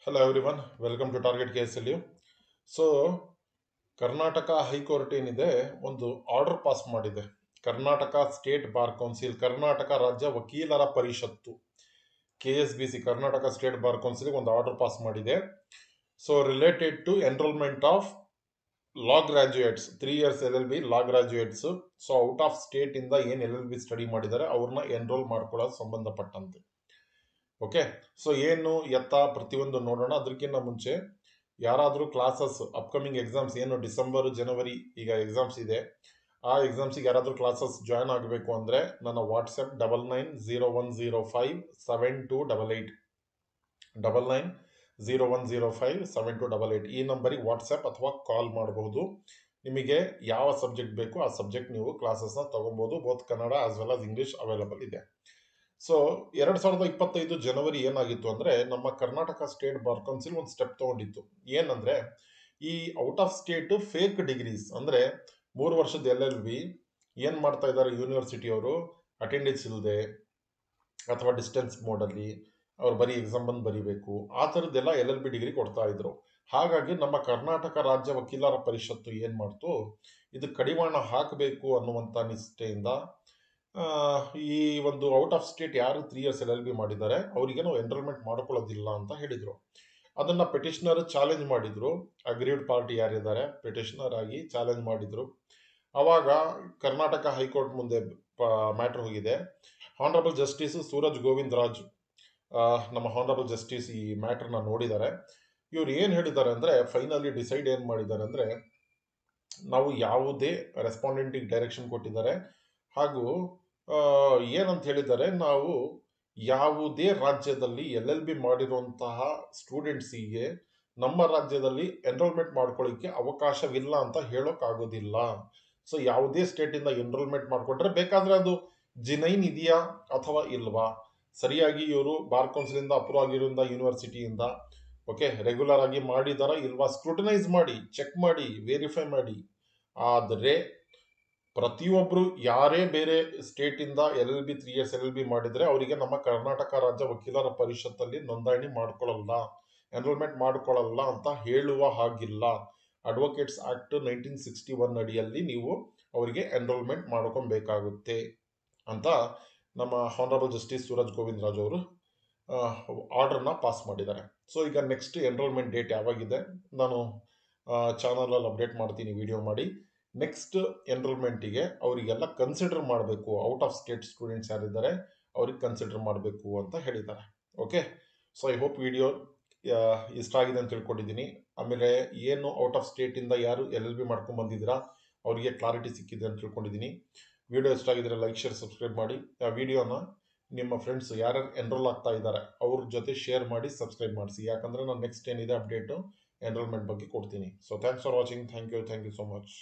Hello everyone, welcome to Target KSLU. So Karnataka high court ಏನಿದೆ ಒಂದು order pass ಮಾಡಿದೆ. Karnataka state bar council, Karnataka ರಾಜ್ಯ ವಕೀಲರ ಪರಿಷತ್ತು, KSBC, Karnataka state bar council ಒಂದು ಆರ್ಡರ್ ಪಾಸ್ ಮಾಡಿದೆ. So related to enrolment of law graduates, 3 years LLB law graduates. So out of state ಇಂದ ಏನು LLB ಸ್ಟಡಿ ಮಾಡಿದ್ದಾರೆ ಅವ್ರನ್ನ ಎನ್ರೋಲ್ ಮಾಡ್ಕೊಳ್ಳೋದು ಸಂಬಂಧಪಟ್ಟಂತೆ. ಓಕೆ, ಸೊ ಏನು ಎತ್ತ ಪ್ರತಿಯೊಂದು ನೋಡೋಣ. ಅದಕ್ಕಿಂತ ಮುಂಚೆ ಯಾರಾದರೂ ಕ್ಲಾಸಸ್ ಅಪ್ಕಮಿಂಗ್ ಎಕ್ಸಾಮ್ಸ್ ಏನು ಡಿಸೆಂಬರ್ ಜನವರಿ ಈಗ ಎಕ್ಸಾಮ್ಸ್ ಇದೆ, ಆ ಎಕ್ಸಾಮ್ಸಿಗೆ ಯಾರಾದರೂ ಕ್ಲಾಸಸ್ ಜಾಯ್ನ್ ಆಗಬೇಕು ಅಂದರೆ ನನ್ನ ವಾಟ್ಸಪ್ 9901057288 9901057288 ಈ ನಂಬರಿಗೆ ವಾಟ್ಸಪ್ ಅಥವಾ ಕಾಲ್ ಮಾಡಬಹುದು. ನಿಮಗೆ ಯಾವ ಸಬ್ಜೆಕ್ಟ್ ಬೇಕು ಆ ಸಬ್ಜೆಕ್ಟ್ ನೀವು ಕ್ಲಾಸಸ್ನ ತಗೊಬೋದು. Both Kannada as well as English available ಇದೆ. ಸೊ 2025 ಜನವರಿ ಏನಾಗಿತ್ತು ಅಂದ್ರೆ ನಮ್ಮ ಕರ್ನಾಟಕ ಸ್ಟೇಟ್ ಬಾರ್ ಕೌನ್ಸಿಲ್ ಒಂದು ಸ್ಟೆಪ್ ತಗೊಂಡಿತ್ತು. ಏನಂದ್ರೆ ಈ out of state fake degrees ಅಂದ್ರೆ 3 ವರ್ಷದ LLB ಏನ್ ಮಾಡ್ತಾ ಇದ್ದಾರೆ ಯೂನಿವರ್ಸಿಟಿಯವರು, ಅಟೆಂಡೆನ್ಸ್ ಇಲ್ಲದೆ ಅಥವಾ ಡಿಸ್ಟೆನ್ಸ್ ಮೋಡಲ್ಲಿ ಅವ್ರು ಬರೀ ಎಕ್ಸಾಮ್ ಬಂದು ಬರೀಬೇಕು, ಆ ಥರದ್ದೆಲ್ಲ LLB ಡಿಗ್ರಿ ಕೊಡ್ತಾ ಇದ್ರು. ಹಾಗಾಗಿ ನಮ್ಮ ಕರ್ನಾಟಕ ರಾಜ್ಯ ವಕೀಲರ ಪರಿಷತ್ತು ಏನ್ ಮಾಡ್ತು, ಇದು ಕಡಿವಾಣ ಹಾಕಬೇಕು ಅನ್ನುವಂಥ ನಿಷ್ಠೆಯಿಂದ ಈ ಒಂದು ಔಟ್ ಆಫ್ ಸ್ಟೇಟ್ ಯಾರು 3 years LLB ಮಾಡಿದ್ದಾರೆ ಅವರಿಗೆ ನಾವು ಎನ್ರೋಲ್ಮೆಂಟ್ ಮಾಡ್ಕೊಳ್ಳೋದಿಲ್ಲ ಅಂತ ಹೇಳಿದ್ರು. ಅದನ್ನ ಪೆಟಿಷನರ್ ಚಾಲೆಂಜ್ ಮಾಡಿದ್ರು. ಅಗ್ರೀಡ್ ಪಾರ್ಟಿ ಯಾರಿದ್ದಾರೆ ಪೆಟಿಷನರ್ ಆಗಿ ಚಾಲೆಂಜ್ ಮಾಡಿದ್ರು. ಅವಾಗ ಕರ್ನಾಟಕ ಹೈಕೋರ್ಟ್ ಮುಂದೆ ಮ್ಯಾಟರ್ ಹೋಗಿದೆ. ಹಾನರಬಲ್ ಜಸ್ಟಿಸ್ ಸೂರಜ್ ಗೋವಿಂದ್ ರಾಜ್, ನಮ್ಮ ಹಾನರಬಲ್ ಜಸ್ಟಿಸ್ ಈ ಮ್ಯಾಟರ್ನ ನೋಡಿದ್ದಾರೆ. ಇವ್ರು ಏನ್ ಹೇಳಿದ್ದಾರೆ ಅಂದ್ರೆ ಫೈನಲಿ ಡಿಸೈಡ್ ಏನ್ ಮಾಡಿದ್ದಾರೆ ಅಂದ್ರೆ, ನಾವು ಯಾವುದೇ ರೆಸ್ಪಾಂಡೆಂಟಿಗೆ ಡೈರೆಕ್ಷನ್ ಕೊಟ್ಟಿದ್ದಾರೆ ಹಾಗೂ ಏನಂತ ಹೇಳಿದ್ದಾರೆ, ನಾವು ಯಾವುದೇ ರಾಜ್ಯದಲ್ಲಿ LLB ಮಾಡಿರುವಂತಹ ಸ್ಟೂಡೆಂಟ್ಸಿಗೆ ನಮ್ಮ ರಾಜ್ಯದಲ್ಲಿ ಎನ್ರೋಲ್ಮೆಂಟ್ ಮಾಡ್ಕೊಳ್ಳಿಕ್ಕೆ ಅವಕಾಶವಿಲ್ಲ ಅಂತ ಹೇಳೋಕ್ಕಾಗೋದಿಲ್ಲ. ಸೊ ಯಾವುದೇ ಸ್ಟೇಟಿಂದ ಎನ್ರೋಲ್ಮೆಂಟ್ ಮಾಡ್ಕೊಂಡ್ರೆ ಬೇಕಾದ್ರೆ ಅದು ಜಿನೈನ್ ಇದೆಯಾ ಅಥವಾ ಇಲ್ವಾ, ಸರಿಯಾಗಿ ಇವರು ಬಾರ್ ಕೌನ್ಸಿಲಿಂದ ಅಪ್ರೂವ್ ಆಗಿರೋದ್ರಿಂದ ಯೂನಿವರ್ಸಿಟಿಯಿಂದ ಓಕೆ ರೆಗ್ಯುಲರ್ ಆಗಿ ಮಾಡಿದಾರ ಇಲ್ವಾ ಸ್ಕ್ರೂಟನೈಸ್ ಮಾಡಿ, ಚೆಕ್ ಮಾಡಿ, ವೆರಿಫೈ ಮಾಡಿ. ಆದರೆ ಪ್ರತಿಯೊಬ್ಬರು ಯಾರೇ ಬೇರೆ ಸ್ಟೇಟಿಂದ LLB 3 years LLB ಮಾಡಿದ್ರೆ ಅವರಿಗೆ ನಮ್ಮ ಕರ್ನಾಟಕ ರಾಜ್ಯ ವಕೀಲರ ಪರಿಷತ್ತಲ್ಲಿ ನೋಂದಣಿ ಮಾಡ್ಕೊಳ್ಳಲ್ಲ, ಎನ್ರೋಲ್ಮೆಂಟ್ ಮಾಡ್ಕೊಳ್ಳಲ್ಲ ಅಂತ ಹೇಳುವ ಹಾಗಿಲ್ಲ. ಅಡ್ವೊಕೇಟ್ಸ್ ಆಕ್ಟ್ 1961 ಅಡಿಯಲ್ಲಿ ನೀವು ಅವರಿಗೆ ಎನ್ರೋಲ್ಮೆಂಟ್ ಮಾಡ್ಕೊಬೇಕಾಗುತ್ತೆ ಅಂತ ನಮ್ಮ ಹಾನರಬಲ್ ಜಸ್ಟಿಸ್ ಸೂರಜ್ ಗೋವಿಂದ್ ರಾಜ್ ಅವರು ಆರ್ಡರ್ನ ಪಾಸ್ ಮಾಡಿದ್ದಾರೆ. ಸೊ ಈಗ ನೆಕ್ಸ್ಟ್ ಎನ್ರೋಲ್ಮೆಂಟ್ ಡೇಟ್ ಯಾವಾಗಿದೆ ನಾನು ಚಾನಲಲ್ಲಿ ಅಪ್ಡೇಟ್ ಮಾಡ್ತೀನಿ ವಿಡಿಯೋ ಮಾಡಿ. ನೆಕ್ಸ್ಟ್ ಎನ್ರೋಲ್ಮೆಂಟಿಗೆ ಅವರಿಗೆಲ್ಲ ಕನ್ಸಿಡರ್ ಮಾಡಬೇಕು, ಔಟ್ ಆಫ್ ಸ್ಟೇಟ್ ಸ್ಟೂಡೆಂಟ್ಸ್ ಯಾರಿದ್ದಾರೆ ಅವ್ರಿಗೆ ಕನ್ಸಿಡರ್ ಮಾಡಬೇಕು ಅಂತ ಹೇಳಿದ್ದಾರೆ. Okay, so I hope video ಇಷ್ಟ ಆಗಿದೆ ಅಂತ ತಿಳ್ಕೊಂಡಿದ್ದೀನಿ. ಆಮೇಲೆ ಏನು ಔಟ್ ಆಫ್ ಸ್ಟೇಟಿಂದ ಯಾರು LLB ಮಾಡ್ಕೊಂಡು ಬಂದಿದ್ದೀರಾ ಅವರಿಗೆ ಕ್ಲಾರಿಟಿ ಸಿಕ್ಕಿದೆ ಅಂತ ತಿಳ್ಕೊಂಡಿದ್ದೀನಿ. ವಿಡಿಯೋ ಇಷ್ಟ ಆಗಿದ್ರೆ ಲೈಕ್, ಶೇರ್, ಸಬ್ಸ್ಕ್ರೈಬ್ ಮಾಡಿ. ಆ ವಿಡಿಯೋನ ನಿಮ್ಮ ಫ್ರೆಂಡ್ಸ್ ಯಾರ್ಯಾರು ಎನ್ರೋಲ್ ಆಗ್ತಾ ಇದ್ದಾರೆ ಅವ್ರ ಜೊತೆ ಶೇರ್ ಮಾಡಿ, ಸಬ್ಸ್ಕ್ರೈಬ್ ಮಾಡಿಸಿ. ಯಾಕಂದರೆ ನಾನು ನೆಕ್ಸ್ಟ್ ಏನಿದೆ ಅಪ್ಡೇಟು ಎನ್ರೋಲ್ಮೆಂಟ್ ಬಗ್ಗೆ ಕೊಡ್ತೀನಿ. So thanks for watching. Thank you so much.